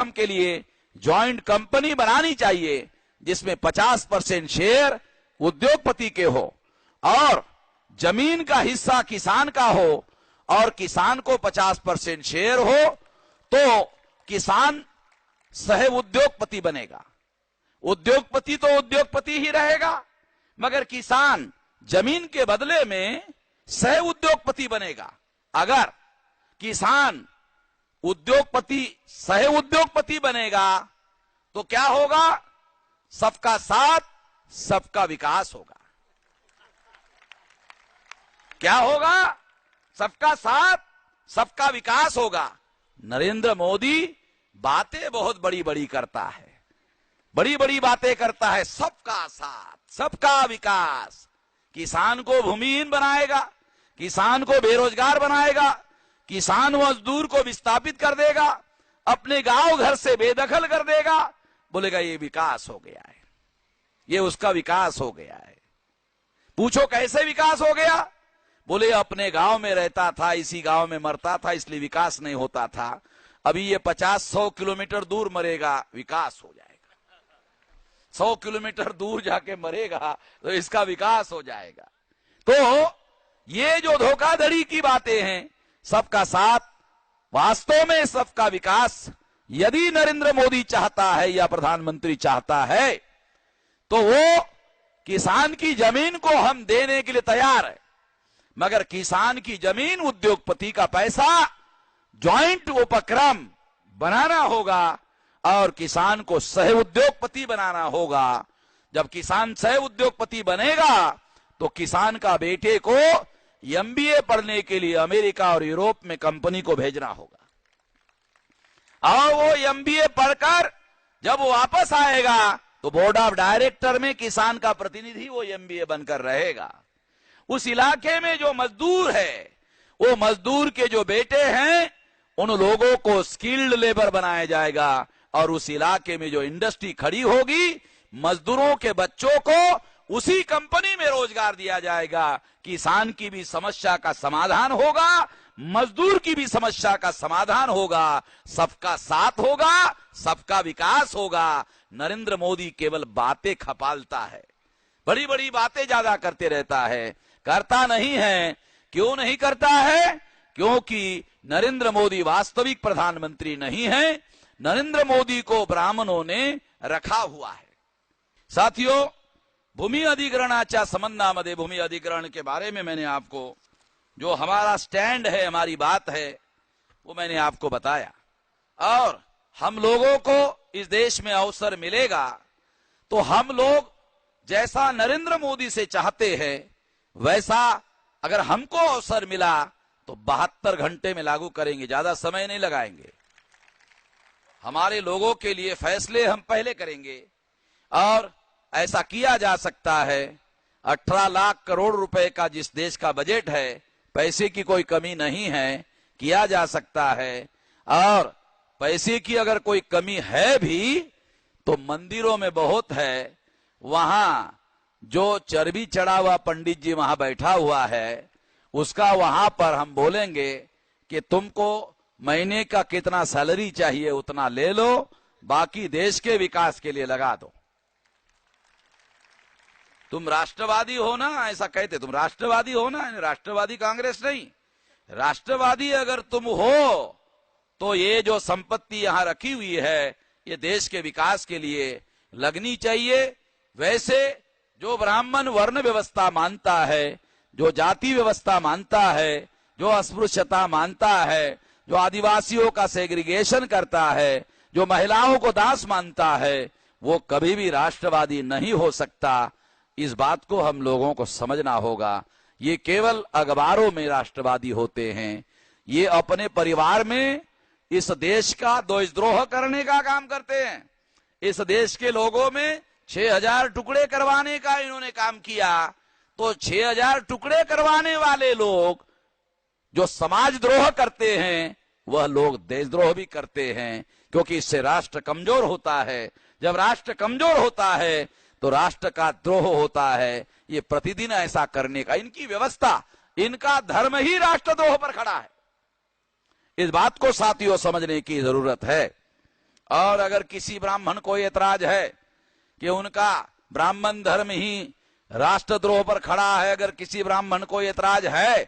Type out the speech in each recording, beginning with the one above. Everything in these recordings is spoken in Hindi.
के लिए जॉइंट कंपनी बनानी चाहिए जिसमें 50% शेयर उद्योगपति के हो और जमीन का हिस्सा किसान का हो और किसान को 50% शेयर हो तो किसान सह उद्योगपति बनेगा। उद्योगपति तो उद्योगपति ही रहेगा मगर किसान जमीन के बदले में सह उद्योगपति बनेगा। अगर किसान उद्योगपति सह उद्योगपति बनेगा तो क्या होगा? सबका साथ सबका विकास होगा। क्या होगा? सबका साथ सबका विकास होगा। नरेंद्र मोदी बातें बहुत बड़ी बड़ी करता है, बड़ी बड़ी बातें करता है। सबका साथ सबका विकास, किसान को भूमिहीन बनाएगा, किसान को बेरोजगार बनाएगा, किसान मजदूर को विस्थापित कर देगा, अपने गांव घर से बेदखल कर देगा, बोलेगा ये विकास हो गया है, ये उसका विकास हो गया है। पूछो कैसे विकास हो गया? बोले अपने गांव में रहता था, इसी गांव में मरता था, इसलिए विकास नहीं होता था। अभी ये 50-100 किलोमीटर दूर मरेगा, विकास हो जाएगा। 100 किलोमीटर दूर जाके मरेगा तो इसका विकास हो जाएगा। तो ये जो धोखाधड़ी की बातें हैं, सबका साथ, वास्तव में सबका विकास यदि नरेंद्र मोदी चाहता है या प्रधानमंत्री चाहता है तो वो किसान की जमीन को हम देने के लिए तैयार है, मगर किसान की जमीन उद्योगपति का पैसा ज्वाइंट उपक्रम बनाना होगा और किसान को सह उद्योगपति बनाना होगा। जब किसान सह उद्योगपति बनेगा तो किसान का बेटे को एमबीए पढ़ने के लिए अमेरिका और यूरोप में कंपनी को भेजना होगा और वो एमबीए पढ़कर जब वो वापस आएगा तो बोर्ड ऑफ डायरेक्टर में किसान का प्रतिनिधि वो एमबीए बनकर रहेगा। उस इलाके में जो मजदूर है, वो मजदूर के जो बेटे हैं, उन लोगों को स्किल्ड लेबर बनाया जाएगा और उस इलाके में जो इंडस्ट्री खड़ी होगी, मजदूरों के बच्चों को उसी कंपनी में रोजगार दिया जाएगा। किसान की भी समस्या का समाधान होगा, मजदूर की भी समस्या का समाधान होगा, सबका साथ होगा, सबका विकास होगा। नरेंद्र मोदी केवल बातें खपालता है, बड़ी बड़ी बातें ज्यादा करते रहता है, करता नहीं है। क्यों नहीं करता है? क्योंकि नरेंद्र मोदी वास्तविक प्रधानमंत्री नहीं है। नरेंद्र मोदी को ब्राह्मणों ने रखा हुआ है। साथियों, भूमि अधिग्रहणाच्या संबंधामध्ये भूमि अधिग्रहण के बारे में मैंने आपको जो हमारा स्टैंड है, हमारी बात है, वो मैंने आपको बताया। और हम लोगों को इस देश में अवसर मिलेगा तो हम लोग जैसा नरेंद्र मोदी से चाहते हैं वैसा अगर हमको अवसर मिला तो 72 घंटे में लागू करेंगे, ज्यादा समय नहीं लगाएंगे। हमारे लोगों के लिए फैसले हम पहले करेंगे और ऐसा किया जा सकता है। 18 लाख करोड़ रुपए का जिस देश का बजट है, पैसे की कोई कमी नहीं है, किया जा सकता है। और पैसे की अगर कोई कमी है भी तो मंदिरों में बहुत है। वहां जो चर्बी चढ़ा हुआ पंडित जी वहां बैठा हुआ है, उसका वहां पर हम बोलेंगे कि तुमको महीने का कितना सैलरी चाहिए उतना ले लो, बाकी देश के विकास के लिए लगा दो। तुम राष्ट्रवादी हो ना, ऐसा कहते, तुम राष्ट्रवादी हो ना, राष्ट्रवादी कांग्रेस नहीं। राष्ट्रवादी अगर तुम हो तो ये जो संपत्ति यहां रखी हुई है ये देश के विकास के लिए लगनी चाहिए। वैसे जो ब्राह्मण वर्ण व्यवस्था मानता है, जो जाति व्यवस्था मानता है, जो अस्पृश्यता मानता है, जो आदिवासियों का सेग्रीगेशन करता है, जो महिलाओं को दास मानता है, वो कभी भी राष्ट्रवादी नहीं हो सकता। इस बात को हम लोगों को समझना होगा। ये केवल अखबारों में राष्ट्रवादी होते हैं, ये अपने परिवार में इस देश का देशद्रोह करने का काम करते हैं। इस देश के लोगों में 6000 टुकड़े करवाने का इन्होंने काम किया। तो 6000 टुकड़े करवाने वाले लोग जो समाजद्रोह करते हैं वह लोग देशद्रोह भी करते हैं, क्योंकि इससे राष्ट्र कमजोर होता है। जब राष्ट्र कमजोर होता है तो राष्ट्र का द्रोह होता है। ये प्रतिदिन ऐसा करने का इनकी व्यवस्था, इनका धर्म ही राष्ट्रद्रोह पर खड़ा है। इस बात को साथियों समझने की जरूरत है। और अगर किसी ब्राह्मण को एतराज है कि उनका ब्राह्मण धर्म ही राष्ट्रद्रोह पर खड़ा है, अगर किसी ब्राह्मण को एतराज है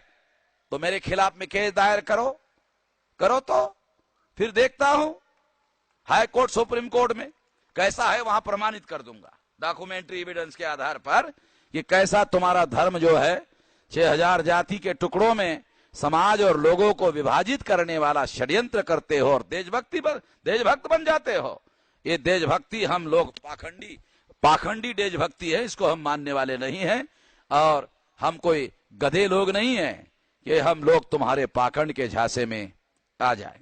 तो मेरे खिलाफ में केस दायर करो तो फिर देखता हूं हाई कोर्ट सुप्रीम कोर्ट में कैसा है, वहां प्रमाणित कर दूंगा डॉक्यूमेंट्री एविडेंस के आधार पर कि कैसा तुम्हारा धर्म जो है 6000 जाति के टुकड़ों में समाज और लोगों को विभाजित करने वाला षड्यंत्र करते हो और देशभक्त बन जाते हो। ये देशभक्ति हम लोग पाखंडी देशभक्ति है, इसको हम मानने वाले नहीं हैं और हम कोई गधे लोग नहीं हैं कि हम लोग तुम्हारे पाखंड के झांसे में आ जाए।